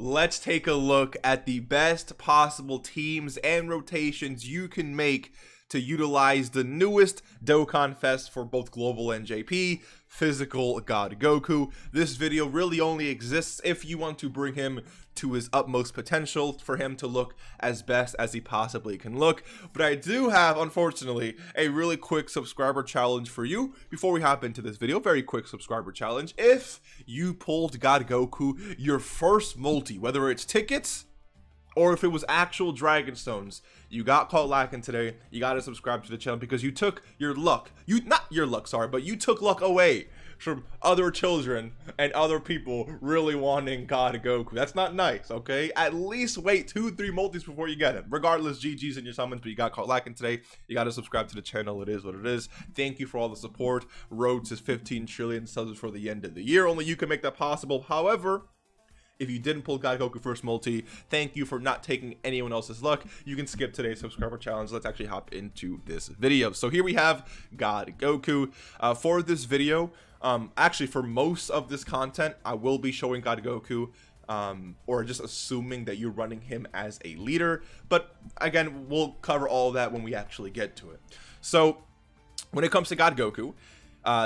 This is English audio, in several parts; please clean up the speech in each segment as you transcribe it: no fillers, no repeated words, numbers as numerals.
let's take a look at the best possible teams and rotations you can make to utilize the newest Dokkan Fest for both Global and JP, Physical God Goku. This video really only exists if you want to bring him to his utmost potential, for him to look as best as he possibly can look. But I do have, unfortunately, a really quick subscriber challenge for you before we hop into this video. Very quick subscriber challenge. If you pulled God Goku your first multi, whether it's tickets or if it was actual Dragon Stones, you got caught lacking today, you gotta subscribe to the channel because you took your luck. But you took luck away from other children and other people really wanting God Goku. That's not nice, okay? At least wait 2-3 multis before you get him. Regardless, GG's in your summons, but you got caught lacking today. You gotta subscribe to the channel. It is what it is. Thank you for all the support. Road to 15 trillion subs for the end of the year. Only you can make that possible. However, if you didn't pull God Goku first multi, thank you for not taking anyone else's luck. You can skip today's subscriber challenge. Let's actually hop into this video. So here we have God Goku. For this video, actually for most of this content, I will be showing God Goku, or just assuming that you're running him as a leader. But again, we'll cover all of that when we actually get to it. So when it comes to God Goku,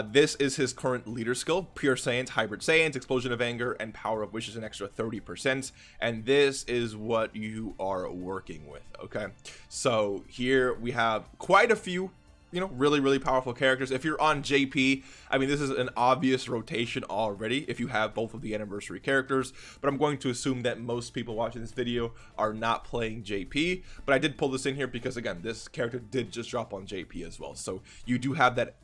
this is his current leader skill: Pure Saiyans, Hybrid Saiyans, Explosion of Anger, and Power of Wish is an extra 30%. And this is what you are working with, okay? So here we have quite a few, really powerful characters. If you're on JP, I mean, this is an obvious rotation already if you have both of the anniversary characters, but I'm going to assume that most people watching this video are not playing JP. But I did pull this in here because, again, this character did just drop on JP as well, so you do have that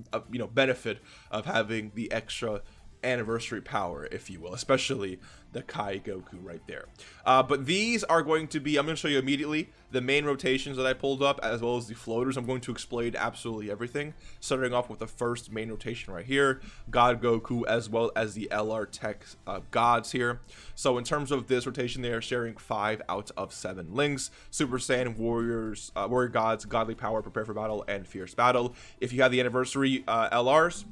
benefit of having the extra anniversary power, if you will, especially the Kai Goku right there. But these are going to be, I'm going to show you immediately the main rotations that I pulled up, as well as the floaters. I'm going to explain absolutely everything, starting off with the first main rotation right here, God Goku, as well as the LR Tech gods here. So in terms of this rotation, they are sharing 5 out of 7 links: Super Saiyan, Warriors, Warrior Gods, Godly Power, Prepare for Battle, and Fierce Battle. If you have the anniversary LRs,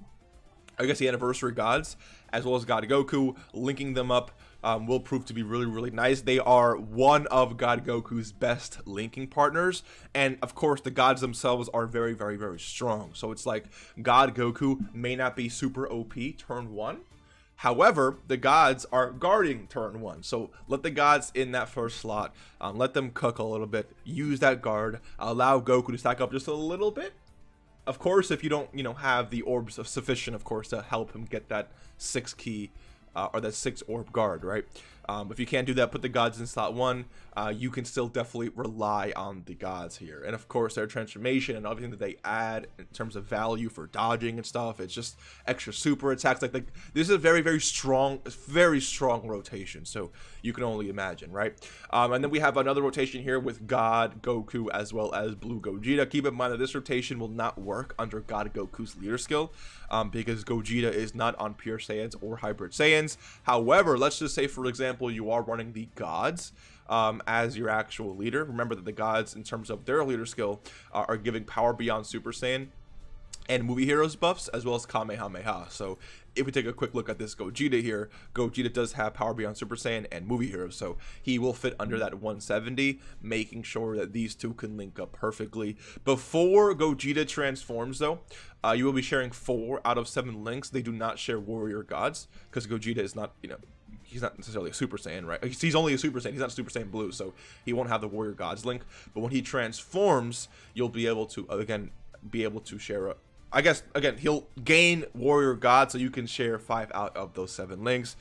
I guess the anniversary gods, as well as God Goku, linking them up will prove to be really nice. They are one of God Goku's best linking partners, and of course the gods themselves are very strong. So it's like God Goku may not be super OP turn 1, however the gods are guarding turn 1, so let the gods in that first slot, let them cook a little bit, use that guard, allow Goku to stack up just a little bit. Of course, if you don't, have the orbs of sufficient, of course, to help him get that 6 key or that 6 orb guard, right? If you can't do that, put the gods in slot 1. You can still definitely rely on the gods here, and of course their transformation and everything that they add in terms of value for dodging and stuff. It's just extra super attacks. Like this is a very strong rotation. So you can only imagine, right? And then we have another rotation here with God Goku as well as Blue Gogeta. Keep in mind that this rotation will not work under God Goku's leader skill, because Gogeta is not on Pure Saiyans or Hybrid Saiyans. However, let's just say, for example, you are running the gods as your actual leader. Remember that the gods, in terms of their leader skill, are giving power beyond Super Saiyan and movie heroes buffs, as well as Kamehameha. So if we take a quick look at this Gogeta here, Gogeta does have power beyond Super Saiyan and movie heroes, so he will fit under that 170, making sure that these two can link up perfectly. Before Gogeta transforms though, you will be sharing 4 out of 7 links. They do not share warrior gods because Gogeta is not, he's not necessarily a Super Saiyan, right? He's only a Super Saiyan. He's not a Super Saiyan Blue, so he won't have the warrior gods link. But when he transforms, you'll be able to share a, I guess, again, he'll gain warrior god, so you can share 5 out of those 7 links.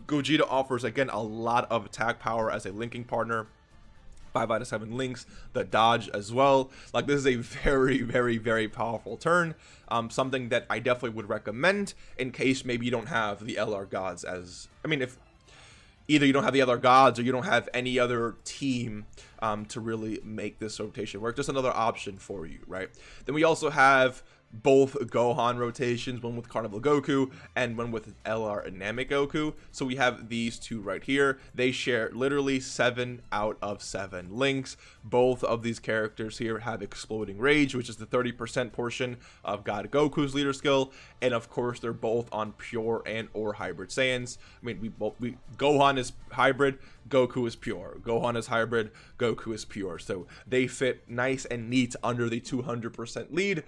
Gogeta offers, again, a lot of attack power as a linking partner. 5 out of 7 links, the dodge as well. Like, this is a very powerful turn. Something that I definitely would recommend in case maybe you don't have the LR gods as, I mean, if either you don't have the other gods or you don't have any other team to really make this rotation work. Just another option for you, right? Then we also have both Gohan rotations, one with Carnival Goku and one with LR and Namek Goku. So we have these two right here. They share literally 7 out of 7 links. Both of these characters here have Exploding Rage, which is the 30% portion of God Goku's leader skill, and of course they're both on pure and or hybrid Saiyans. I mean, Gohan is hybrid, Goku is pure. Gohan is hybrid, Goku is pure. So they fit nice and neat under the 200% lead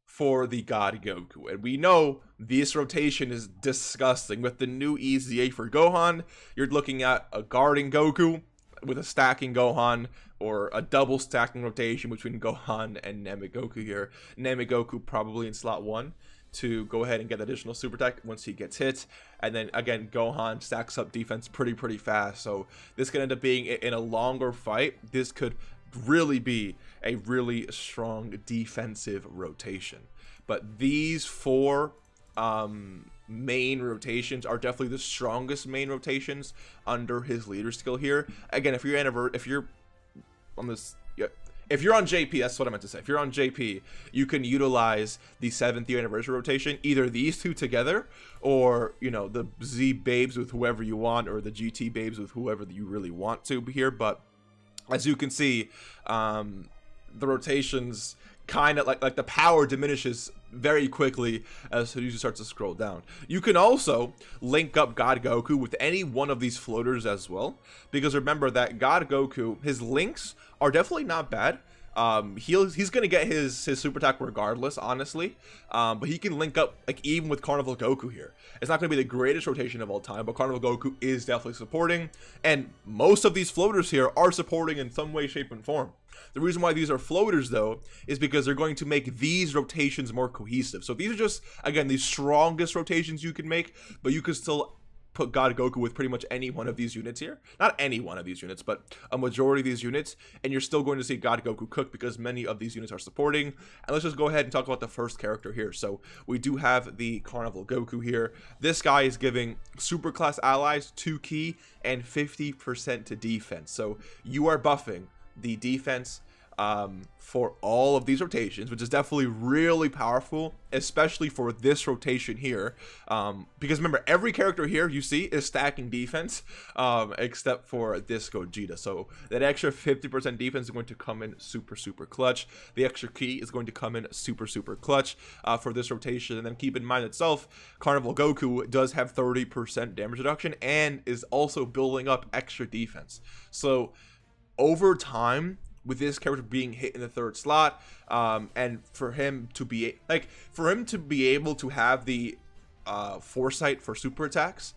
for the God Goku. And we know this rotation is disgusting. With the new EZA for Gohan, you're looking at a guarding Goku with a stacking Gohan, or a double stacking rotation between Gohan and Namek Goku here. Namek Goku probably in slot 1 to go ahead and get additional super tech once he gets hit, and then again Gohan stacks up defense pretty fast. So this could end up being in a longer fight. This could really be a really strong defensive rotation. But these 4 main rotations are definitely the strongest main rotations under his leader skill here. Again, if you're on JP, that's what I meant to say. If you're on JP, you can utilize the 7th year anniversary rotation, either these two together, or, you know, the Z babes with whoever you want, or the GT babes with whoever you really want to be here. But as you can see, the rotations kind of like the power diminishes very quickly as soon as you start to scroll down. You can also link up God Goku with any one of these floaters as well, because remember that God Goku, his links are definitely not bad. He's gonna get his super attack regardless, honestly, but he can link up like even with Carnival Goku here. It's not gonna be the greatest rotation of all time, but Carnival Goku is definitely supporting, and most of these floaters here are supporting in some way, shape, and form. The reason why these are floaters, though, is because they're going to make these rotations more cohesive. So these are just, again, the strongest rotations you can make, but you can still put God Goku with pretty much any one of these units here. Not any one of these units, but a majority of these units, and you're still going to see God Goku cook because many of these units are supporting. And let's just go ahead and talk about the first character here. So we do have the Carnival Goku here. This guy is giving super class allies 2 ki and 50% to defense. So you are buffing the defense for all of these rotations, which is definitely really powerful, especially for this rotation here, because remember, every character here you see is stacking defense, except for this Gogeta. So that extra 50% defense is going to come in super clutch. The extra ki is going to come in super clutch for this rotation. And then keep in mind itself, Carnival Goku does have 30% damage reduction and is also building up extra defense. So over time, with this character being hit in the 3rd slot, and for him to be able to have the foresight for super attacks,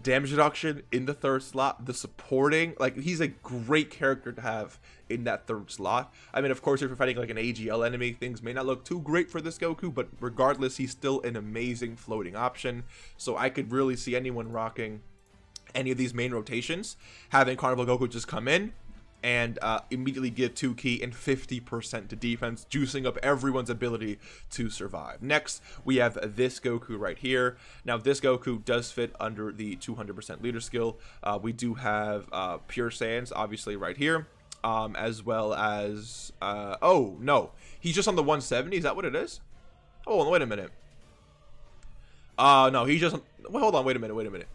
damage reduction in the 3rd slot, the supporting, like, he's a great character to have in that 3rd slot. I mean, of course, if you're fighting like an AGL enemy, things may not look too great for this Goku, but regardless, he's still an amazing floating option. So I could really see anyone rocking any of these main rotations, having Carnival Goku just come in and immediately give 2 ki and 50% to defense, juicing up everyone's ability to survive. Next, we have this Goku right here. Now, this Goku does fit under the 200% leader skill. We do have Pure Saiyans, obviously, right here, as well as... oh, no. He's just on the 170? Is that what it is? Oh, wait a minute. No, he's just... Well, hold on, wait a minute.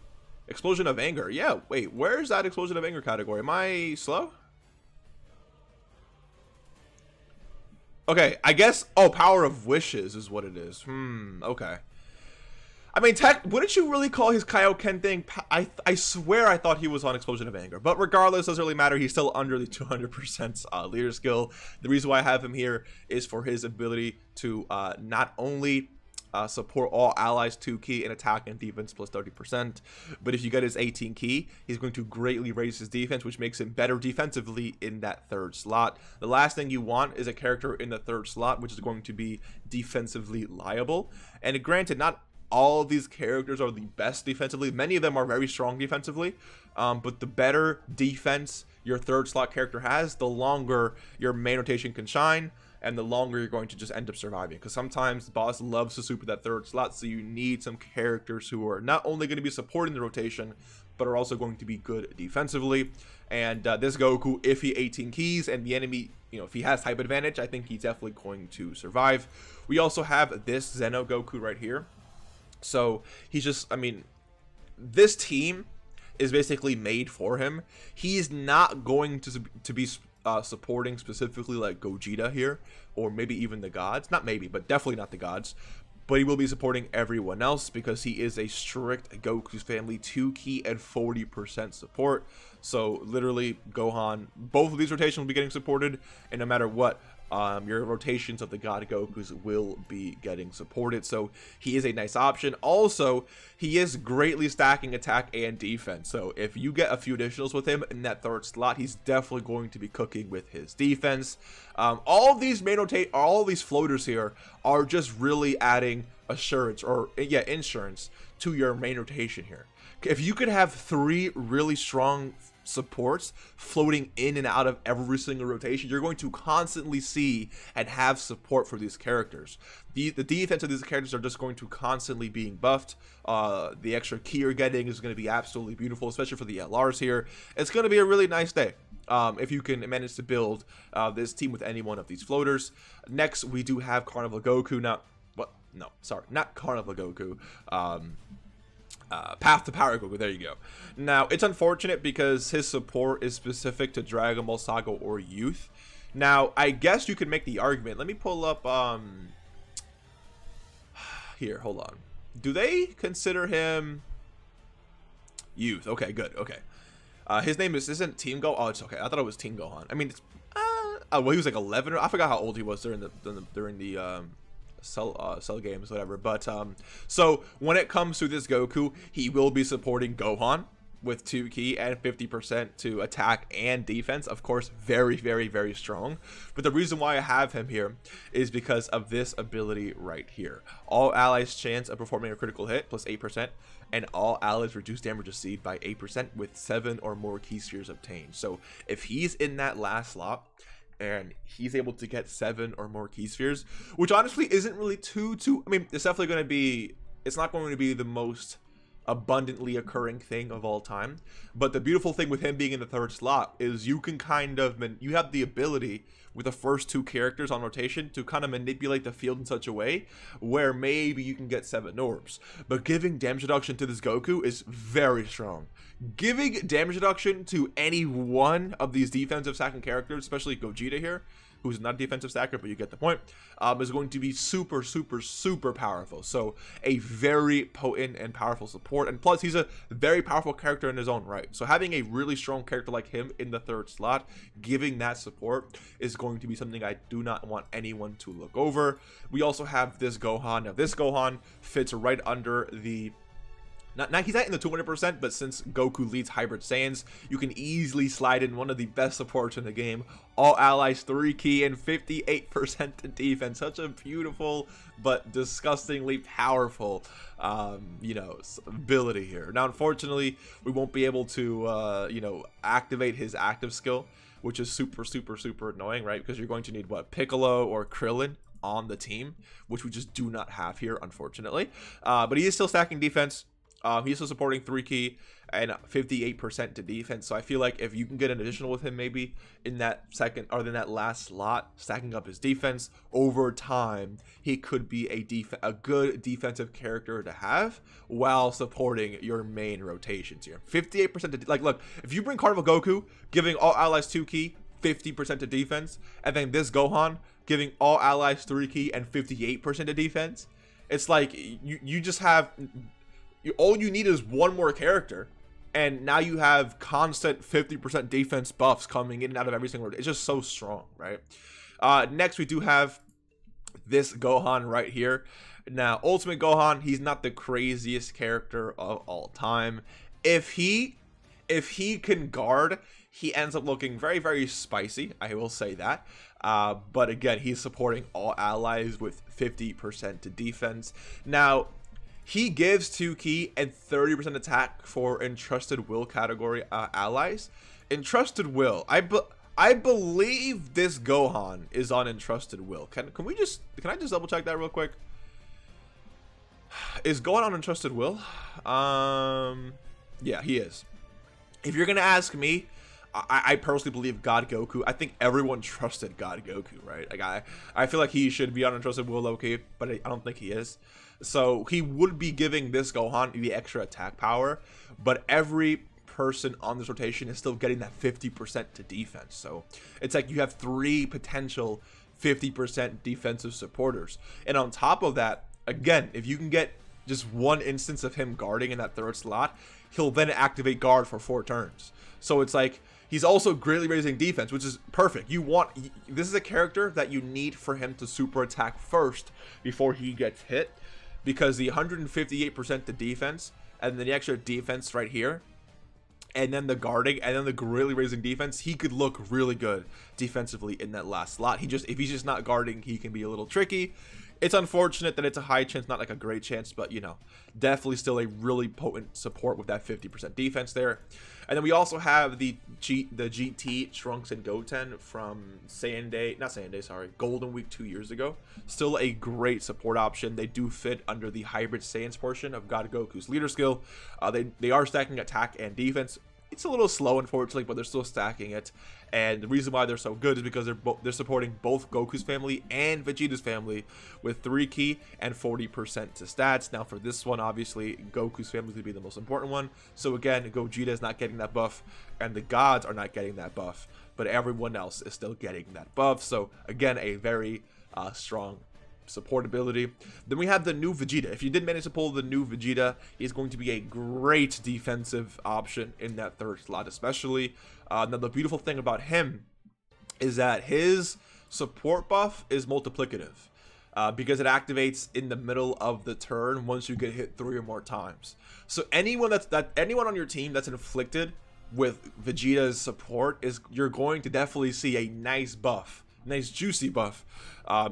Explosion of Anger. Yeah, wait, where's that Explosion of Anger category? Am I slow? Okay, I guess, oh, Power of Wishes is what it is. Okay. I mean, wouldn't you really call his Kaioken thing? I swear I thought he was on Explosion of Anger. But regardless, doesn't really matter. He's still under the 200% leader skill. The reason why I have him here is for his ability to not only support all allies 2 ki and attack and defense plus 30%, but if you get his 18 ki, he's going to greatly raise his defense, which makes him better defensively in that 3rd slot. The last thing you want is a character in the 3rd slot which is going to be defensively liable. And granted, not all of these characters are the best defensively. Many of them are very strong defensively, but the better defense your 3rd slot character has, the longer your main rotation can shine, and the longer you're going to just end up surviving. Because sometimes the boss loves to super that 3rd slot, so you need some characters who are not only going to be supporting the rotation, but are also going to be good defensively. And this Goku, if he 18 keys and the enemy, you know, if he has type advantage, I think he's definitely going to survive. We also have this Zeno Goku right here. So he's just, I mean, this team is basically made for him. He's not going to be supporting specifically like Gogeta here, or maybe even the gods. Not maybe, but definitely not the gods. But he will be supporting everyone else because he is a strict Goku's family 2-key and 40% support. So literally Gohan, both of these rotations will be getting supported, and no matter what, your rotations of the God Gokus will be getting supported. So he is a nice option. Also, he is greatly stacking attack and defense. So if you get a few additionals with him in that third slot, he's definitely going to be cooking with his defense. All of these all of these floaters here are just really adding assurance, or yeah, insurance to your main rotation here. If you could have 3 really strong supports floating in and out of every single rotation, you're going to constantly see and have support for these characters. The defense of these characters are just going to constantly being buffed. The extra key you're getting is going to be absolutely beautiful, especially for the LRs here. It's going to be a really nice day if you can manage to build this team with any one of these floaters. Next, we do have Carnival Goku. Now, no, sorry, not Carnival Goku. Path to Power Goku, there you go. Now, it's unfortunate because his support is specific to Dragon Ball Saga or Youth. Now, I guess you could make the argument. Let me pull up, here, hold on. Do they consider him Youth? Okay, good, okay. His name isn't Team Go. Oh, it's okay. I thought it was Team Gohan. I mean, it's, well, he was like 11, or I forgot how old he was during the Cell games, whatever. But so when it comes to this Goku, he will be supporting Gohan with 2 key and 50% to attack and defense. Of course, very, very, very strong. But the reason why I have him here is because of this ability right here. All allies' chance of performing a critical hit plus 8%, and all allies reduce damage received by 8% with 7 or more key spheres obtained. So if he's in that last slot and he's able to get 7 or more key spheres, which honestly isn't really too, I mean, it's definitely going to be, it's not going to be the most abundantly occurring thing of all time, but the beautiful thing with him being in the 3rd slot is you can kind of, you have the ability with the first 2 characters on rotation to kind of manipulate the field in such a way where maybe you can get 7 orbs. But giving damage reduction to this Goku is very strong. Giving damage reduction to any one of these defensive stacking characters, especially Gogeta here, who's not a defensive stacker, but you get the point, is going to be super, super, super powerful. So a very potent and powerful support, and plus he's a very powerful character in his own right. So having a really strong character like him in the 3rd slot, giving that support, is going to be something I do not want anyone to look over. We also have this Gohan. Now this Gohan fits right under the, not he's not in the 200%, but since Goku leads Hybrid Saiyans, you can easily slide in one of the best supports in the game. All allies 3 key and 58% to defense. Such a beautiful but disgustingly powerful, you know, ability here. Now, unfortunately, we won't be able to, you know, activate his active skill, which is super, super, super annoying, right? Because you're going to need, what, Piccolo or Krillin on the team, which we just do not have here, unfortunately. But he is still stacking defense. He's still supporting 3 key and 58% to defense. So I feel like if you can get an additional with him, maybe in that second or in that last slot, stacking up his defense over time, he could be a good defensive character to have while supporting your main rotations here. 58% to, like, look, if you bring Carnival Goku, giving all allies 2 key, 50% to defense, and then this Gohan giving all allies 3 key and 58% to defense, it's like you just have, all you need is one more character, and now you have constant 50% defense buffs coming in and out of every single. It's just so strong, right? Next, we do have this Gohan right here. Now, Ultimate Gohan, he's not the craziest character of all time. If he can guard, he ends up looking very, very spicy. I will say that. But again, he's supporting all allies with 50% to defense. Now, he gives 2 key and 30% attack for Entrusted Will category allies. Entrusted Will, I believe this Gohan is on Entrusted Will. Can I just double check that real quick? Is Gohan on Entrusted Will? Yeah, he is. If you're gonna ask me, I personally believe God Goku. I think everyone trusted God Goku, right? Like I feel like he should be on untrusted Will Loki, but I don't think he is. So he would be giving this Gohan the extra attack power, but every person on this rotation is still getting that 50% to defense. So it's like you have 3 potential 50% defensive supporters. And on top of that, again, if you can get just 1 instance of him guarding in that 3rd slot, he'll then activate guard for 4 turns. So it's like he's also greatly raising defense, which is perfect. This is a character that you need for him to super attack first before he gets hit, because the 158% to defense and then the extra defense right here, and then the guarding, and then the greatly raising defense, he could look really good defensively in that last slot. If he's just not guarding, he can be a little tricky. It's unfortunate that it's a high chance, not like a great chance, but, you know, definitely still a really potent support with that 50% defense there. And then we also have the GT Trunks and Goten from Golden Week 2 years ago. Still a great support option. They do fit under the hybrid Saiyans portion of God Goku's leader skill. They are stacking attack and defense. It's a little slow, unfortunately, but they're still stacking it. And the reason why they're so good is because they're supporting both Goku's family and Vegeta's family with 3 key and 40% to stats. Now, for this one, obviously, Goku's family is going to be the most important one. So again, Gogeta is not getting that buff, and the gods are not getting that buff, but everyone else is still getting that buff. So again, a very strong support ability. Then we have the new Vegeta. If you did manage to pull the new Vegeta, he's going to be a great defensive option in that 3rd slot, especially. Now the beautiful thing about him is that his support buff is multiplicative, because it activates in the middle of the turn once you get hit 3 or more times. So anyone on your team that's inflicted with Vegeta's support, you're going to definitely see a nice buff, nice juicy buff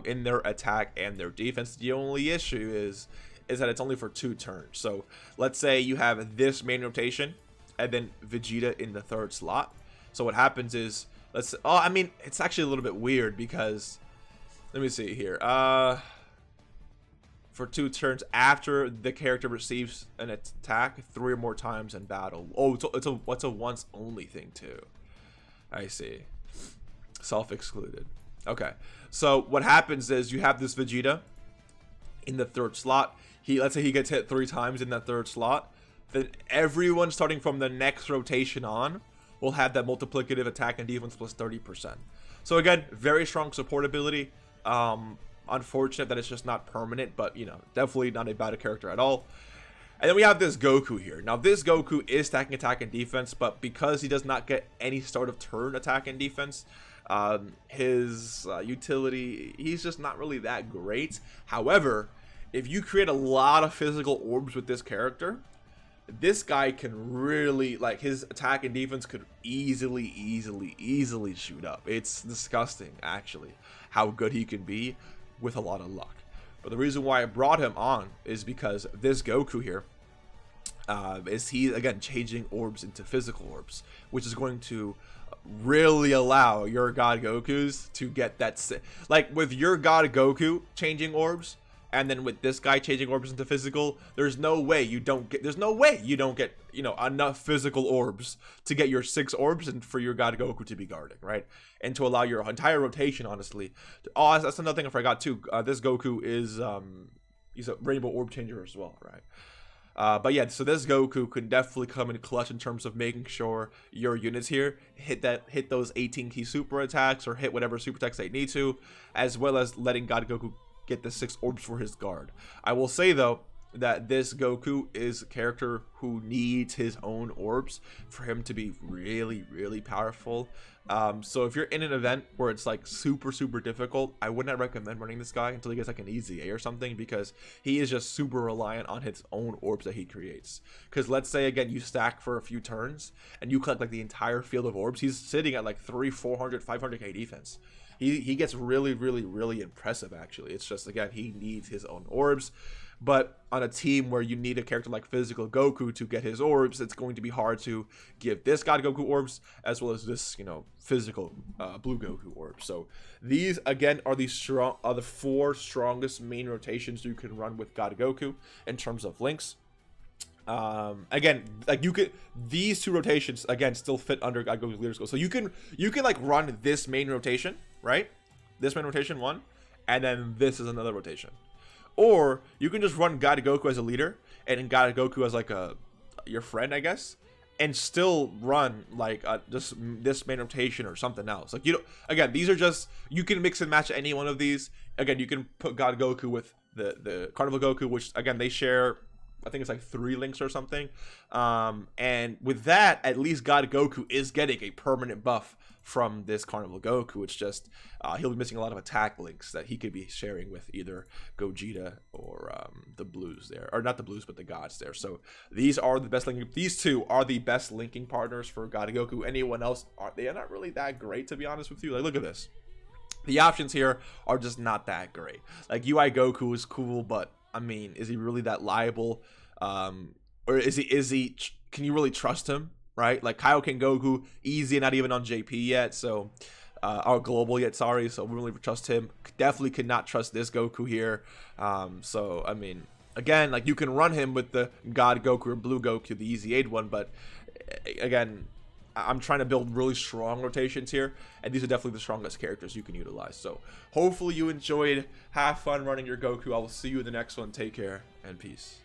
in their attack and their defense. The only issue is that it's only for 2 turns. So let's say you have this main rotation and then Vegeta in the 3rd slot. So what happens is, I mean, it's actually a little bit weird because, let me see here. For 2 turns after the character receives an attack 3 or more times in battle. Oh, it's a once only thing too. I see. Self-excluded. Okay, so what happens is you have this Vegeta in the 3rd slot. Let's say he gets hit 3 times in that 3rd slot. Then everyone starting from the next rotation on will have that multiplicative attack and defense plus 30%. So again, very strong support ability. Unfortunate that it's just not permanent, but, you know, definitely not a bad character at all. And then we have this Goku here. Now this Goku is stacking attack and defense, but because he does not get any start of turn attack and defense, his utility, he's just not really that great. However, if you create a lot of physical orbs with this character, this guy can really, like, his attack and defense could easily shoot up. It's disgusting, actually, how good he can be with a lot of luck. But the reason why I brought him on is because this Goku here is he, again, changing orbs into physical orbs, which is going to really allow your God Gokus to get that, like with your God Goku changing orbs, and then with this guy changing orbs into physical, there's no way you don't get, you know, enough physical orbs to get your 6 orbs and for your God Goku to be guarding, right? And to allow your entire rotation, honestly. Oh, that's another thing I forgot too. This Goku is, he's a rainbow orb changer as well, right? But yeah, so this Goku can definitely come in clutch in terms of making sure your units here hit those 18 key super attacks or hit whatever super attacks they need to, as well as letting God Goku get the 6 orbs for his guard. I will say though that this Goku is a character who needs his own orbs for him to be really powerful. So if you're in an event where it's like super difficult, I would not recommend running this guy until he gets like an easy A or something, because he is just super reliant on his own orbs that he creates. Because let's say again you stack for a few turns and you collect like the entire field of orbs, he's sitting at like 300, 400, 500k defense. He gets really impressive, actually. It's just, again, he needs his own orbs. But on a team where you need a character like physical Goku to get his orbs, it's going to be hard to give this God Goku orbs as well as this, you know, physical blue Goku orbs. So these, again, are the 4 strongest main rotations you can run with God Goku in terms of links. Again, like you could, these two rotations again still fit under God Goku's leader skill. So you can like run this main rotation, right? This main rotation one, and then this is another rotation. Or you can just run God Goku as a leader and God Goku as like your friend, I guess, and still run like just this main rotation or something else. Like, you know, again, these are just, you can mix and match any one of these. Again, you can put God Goku with the Carnival Goku, which again they share, I think it's like 3 links or something. And with that, at least God Goku is getting a permanent buff from this Carnival Goku. It's just he'll be missing a lot of attack links that he could be sharing with either Gogeta or the Blues there, or not the Blues, but the Gods there. So these are the best linking. These two are the best linking partners for God Goku. Anyone else, they are not really that great, to be honest with you. Like, look at this. The options here are just not that great. Like, UI Goku is cool, but I mean, is he really that liable? Or is he? Can you really trust him? Right? Like Kaioken Goku, easy, not even on JP yet, so or global yet. Sorry, so we really trust him. Definitely could not trust this Goku here. So I mean, again, like you can run him with the God Goku or Blue Goku, the easy aid one, but again, I'm trying to build really strong rotations here, and these are definitely the strongest characters you can utilize. So hopefully you enjoyed. Have fun running your Goku. I will see you in the next one. Take care and peace.